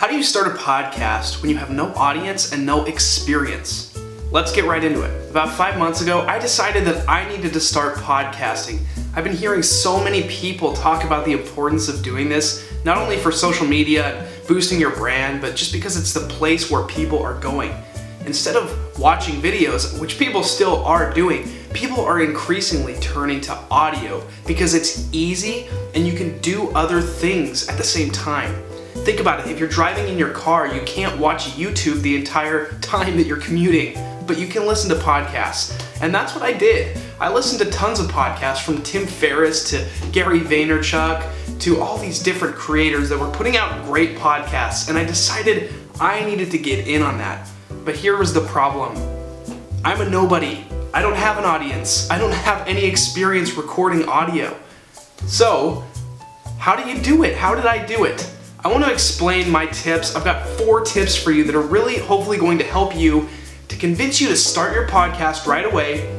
How do you start a podcast when you have no audience and no experience? Let's get right into it. About 5 months ago, I decided that I needed to start podcasting. I've been hearing so many people talk about the importance of doing this, not only for social media and boosting your brand, but just because it's the place where people are going. Instead of watching videos, which people still are doing, people are increasingly turning to audio because it's easy and you can do other things at the same time. Think about it, if you're driving in your car, you can't watch YouTube the entire time that you're commuting, but you can listen to podcasts. And that's what I did. I listened to tons of podcasts, from Tim Ferriss to Gary Vaynerchuk to all these different creators that were putting out great podcasts, and I decided I needed to get in on that. But here was the problem. I'm a nobody. I don't have an audience. I don't have any experience recording audio. So, how do you do it? How did I do it? I want to explain my tips. I've got 4 tips for you that are really hopefully going to help you to convince you to start your podcast right away,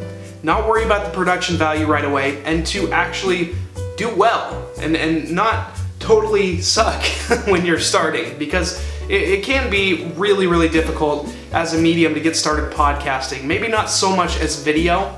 not worry about the production value right away, and to actually do well and not totally suck when you're starting, because it can be really, really difficult as a medium to get started podcasting. Maybe not so much as video,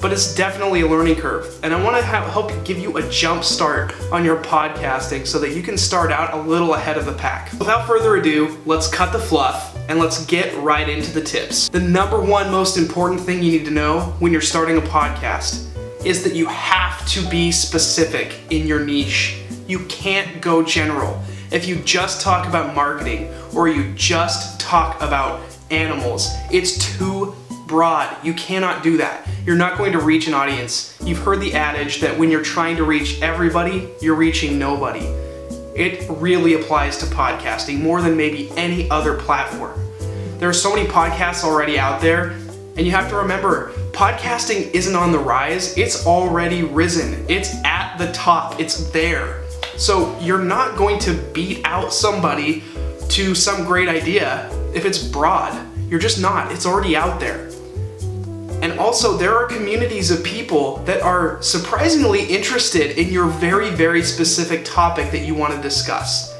but it's definitely a learning curve. And I want to help give you a jump start on your podcasting so that you can start out a little ahead of the pack. Without further ado, let's cut the fluff and let's get right into the tips. The number one most important thing you need to know when you're starting a podcast is that you have to be specific in your niche. You can't go general. If you just talk about marketing or you just talk about animals, it's too broad. You cannot do that. You're not going to reach an audience. You've heard the adage that when you're trying to reach everybody, you're reaching nobody. It really applies to podcasting more than maybe any other platform. There are so many podcasts already out there, and you have to remember, podcasting isn't on the rise, it's already risen. It's at the top, it's there. So you're not going to beat out somebody to some great idea if it's broad. You're just not, it's already out there. And also, there are communities of people that are surprisingly interested in your very, very specific topic that you want to discuss.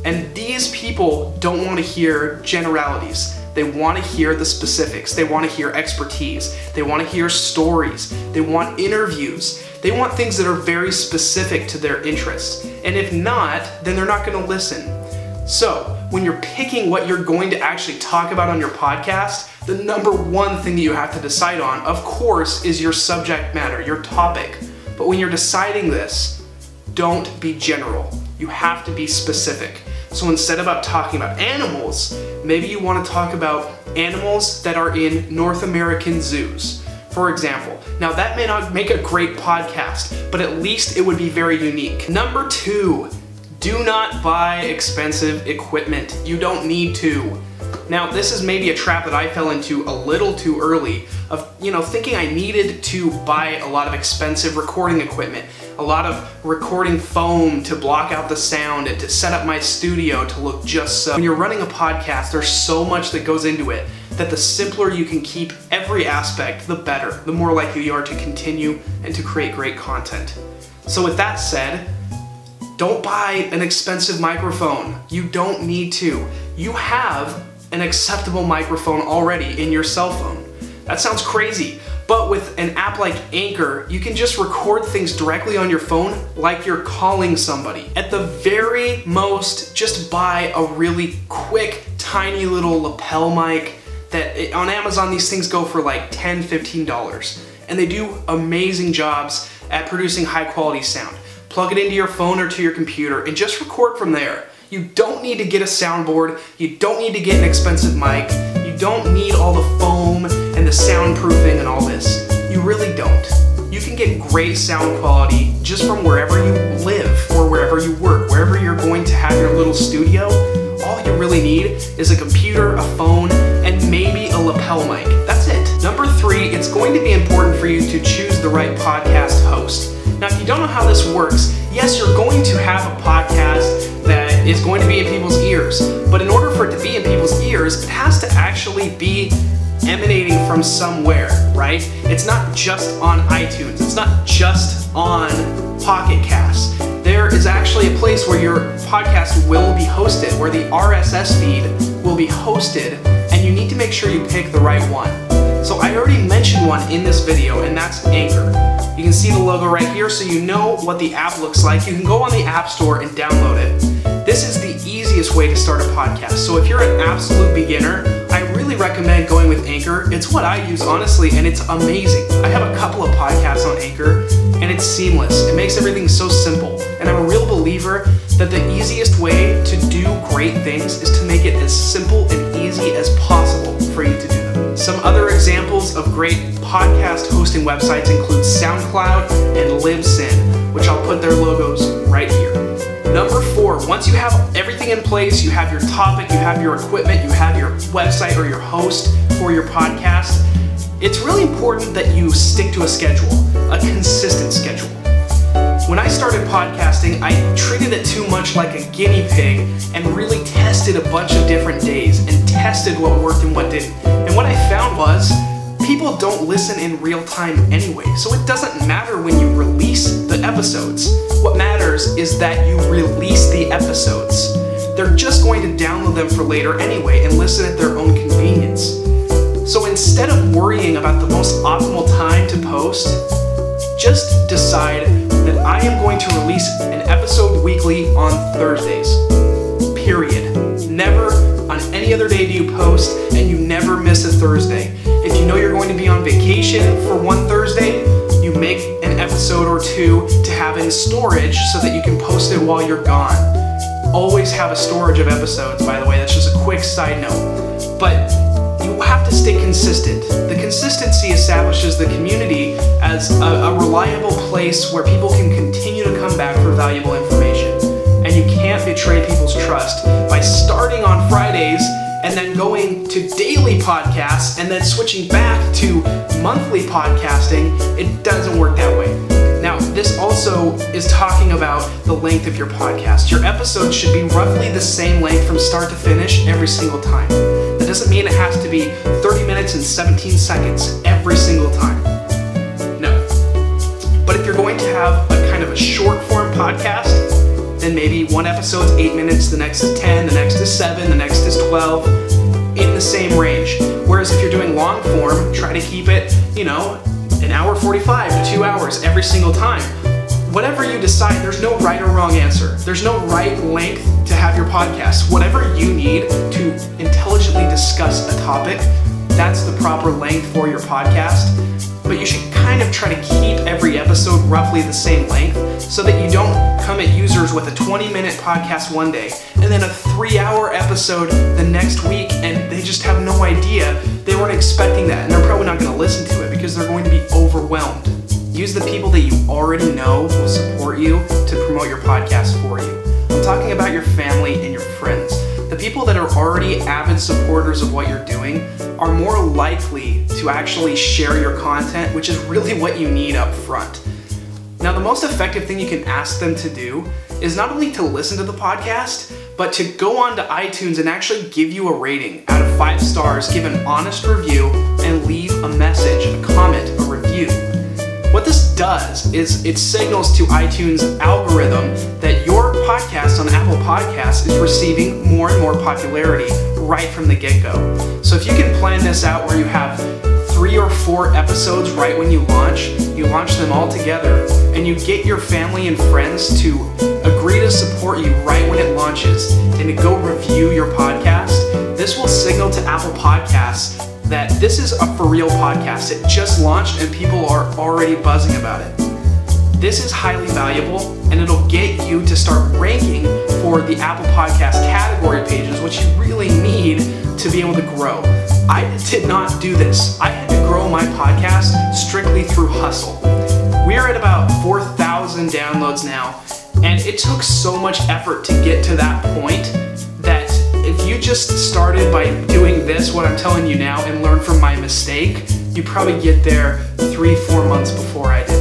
And these people don't want to hear generalities. They want to hear the specifics. They want to hear expertise. They want to hear stories. They want interviews. They want things that are very specific to their interests. And if not, then they're not going to listen. So, when you're picking what you're going to actually talk about on your podcast, the number one thing that you have to decide on, of course, is your subject matter, your topic. But when you're deciding this, don't be general. You have to be specific. So instead of talking about animals, maybe you want to talk about animals that are in North American zoos, for example. Now that may not make a great podcast, but at least it would be very unique. Number 2, do not buy expensive equipment. You don't need to. Now, this is maybe a trap that I fell into a little too early of, thinking I needed to buy a lot of expensive recording equipment, a lot of recording foam to block out the sound and to set up my studio to look just so. When you're running a podcast, there's so much that goes into it that the simpler you can keep every aspect, the better, the more likely you are to continue and to create great content. So with that said, don't buy an expensive microphone. You don't need to. You have an acceptable microphone already in your cell phone. That sounds crazy, but with an app like Anchor, you can just record things directly on your phone like you're calling somebody. At the very most, just buy a really quick, tiny little lapel mic that on Amazon, these things go for like $10, $15, and they do amazing jobs at producing high quality sound. Plug it into your phone or to your computer and just record from there. You don't need to get a soundboard, you don't need to get an expensive mic, you don't need all the foam and the soundproofing and all this. You really don't. You can get great sound quality just from wherever you live or wherever you work, wherever you're going to have your little studio. All you really need is a computer, a phone, and maybe a lapel mic. That's it. Number 3, it's going to be important for you to choose the right podcast host. Now, if you don't know how this works, yes, you're going to have a podcast that is going to be in people's ears, but in order for it to be in people's ears, it has to actually be emanating from somewhere, right? It's not just on iTunes. It's not just on Pocket Casts. there is actually a place where your podcast will be hosted, where the RSS feed will be hosted, and you need to make sure you pick the right one. So I already mentioned one in this video, and that's Anchor. You can see the logo right here, so you know what the app looks like. You can go on the App Store and download it. This is the easiest way to start a podcast. So if you're an absolute beginner, I really recommend going with Anchor. It's what I use, honestly, and it's amazing. I have a couple of podcasts on Anchor, and it's seamless. It makes everything so simple. And I'm a real believer that the easiest way to do great things is to make it as simple and easy as possible for you to do them. Some other examples of great podcast hosting websites include SoundCloud and Libsyn, which I'll put their logos right here. Number 4, once you have everything in place, you have your topic, you have your equipment, you have your website or your host for your podcast, it's really important that you stick to a schedule, a consistent schedule. When I started podcasting, I treated it too much like a guinea pig and really tested a bunch of different days and tested what worked and what didn't. And what I found was people don't listen in real time anyway, so it doesn't matter when you release the episodes. What matters is that you release the episodes. They're just going to download them for later anyway and listen at their own convenience. So instead of worrying about the most optimal time to post, just decide that I am going to release an episode weekly on Thursdays. Period. Never on any other day do you post, and you never miss a Thursday. If you know you're going to be on vacation for one Thursday, you make an episode or two to have in storage so that you can post it while you're gone. Always have a storage of episodes, by the way. That's just a quick side note. But you have to stay consistent. The consistency establishes the community as a reliable place where people can continue to come back for valuable information. And you can't betray people's trust by starting on Fridays and then going to daily podcasts and then switching back to monthly podcasting. It doesn't work that way. Now, this also is talking about the length of your podcast. Your episodes should be roughly the same length from start to finish every single time. That doesn't mean it has to be 30 minutes and 17 seconds every single time. No. But if you're going to have a kind of a short form podcast, then maybe one episode's 8 minutes, the next is 10, the next is 7, the next is 12, in the same range. Whereas if you're doing long form, try to keep it, an hour 45 to 2 hours every single time. Whatever you decide, there's no right or wrong answer. There's no right length to have your podcast. Whatever you need to intelligently discuss a topic, that's the proper length for your podcast. But you should kind of try to keep every episode roughly the same length so that you don't come at users with a 20-minute podcast one day and then a 3-hour episode the next week, and they just have no idea. They weren't expecting that, and they're probably not going to listen to it because they're going to be overwhelmed. Use the people that you already know will support you to promote your podcast for you. I'm talking about your family and your friends. The people that are already avid supporters of what you're doing are more likely to actually share your content, which is really what you need up front. Now, the most effective thing you can ask them to do is not only to listen to the podcast, but to go on to iTunes and actually give you a rating out of 5 stars, give an honest review, and leave a message, a comment, a review. What this does is it signals to iTunes' algorithm that your podcast on Apple Podcasts is receiving more and more popularity right from the get-go. So if you can plan this out where you have 3 or 4 episodes right when you launch them all together, and you get your family and friends to agree to support you right when it launches and to go review your podcast, this will signal to Apple Podcasts that this is a for real podcast. It just launched and people are already buzzing about it. This is highly valuable, and it'll get you to start ranking for the Apple Podcast category pages, which you really need to be able to grow. I did not do this. I had to grow my podcast strictly through hustle. We're at about 4,000 downloads now, and it took so much effort to get to that point that if you just started by doing this, what I'm telling you now, and learn from my mistake, you probably get there 3-4 months before I did.